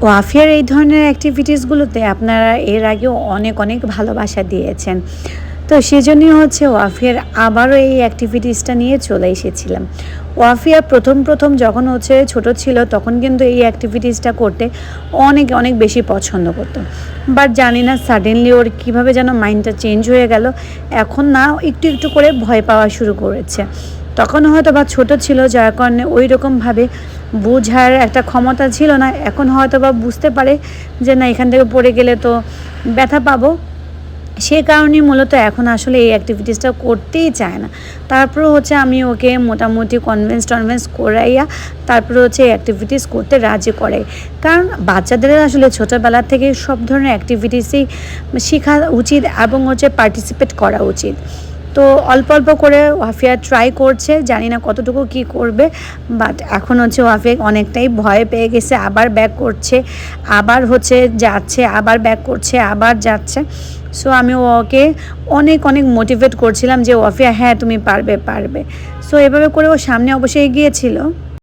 ওয়াফিয়ার এই ধরনের অ্যাক্টিভিটিসগুলোতে আপনারা এর আগেও অনেক অনেক ভালোবাসা দিয়েছেন। তো সেজন্যই হচ্ছে ওয়াফিয়ার আবারও এই অ্যাক্টিভিটিসটা নিয়ে চলে এসেছিলাম। ওয়াফিয়া প্রথম যখন হচ্ছে ছোট ছিল তখন কিন্তু এই অ্যাক্টিভিটিসটা করতে অনেক অনেক বেশি পছন্দ করত। বাট জানি না সাডেনলি ওর কীভাবে যেন মাইন্ডটা চেঞ্জ হয়ে গেল। এখন না একটু একটু করে ভয় পাওয়া শুরু করেছে। তখন হয়তো বা ছোটো ছিল, যার কারণে ওই রকমভাবে বোঝার একটা ক্ষমতা ছিল না। এখন হয়তো বা বুঝতে পারে যে না, এখান থেকে পড়ে গেলে তো ব্যথা পাবো, সে কারণেই মূলত এখন আসলে এই অ্যাক্টিভিটিসটা করতেই চায় না। তারপরে হচ্ছে আমি ওকে মোটামুটি কনভেন্স করাইয়া তারপরে হচ্ছে এই অ্যাক্টিভিটিস করতে রাজি করাই। কারণ বাচ্চাদের আসলে ছোটোবেলা থেকে সব ধরনের অ্যাক্টিভিটিসই শেখা উচিত এবং হচ্ছে পার্টিসিপেট করা উচিত। তো অল্প অল্প করে ওয়াফিয়া ট্রাই করছে, জানি না কতটুকু কি করবে। বাট এখন হচ্ছে ওয়াফিয়া অনেকটাই ভয় পেয়ে গেছে, আবার ব্যাক করছে, আবার হচ্ছে যাচ্ছে, আবার ব্যাক করছে, আবার যাচ্ছে। সো আমি ওকে অনেক অনেক মোটিভেট করছিলাম যে ওয়াফিয়া হ্যাঁ তুমি পারবে। সো এভাবে করে ও সামনে অবশ্যই এগিয়েছিল।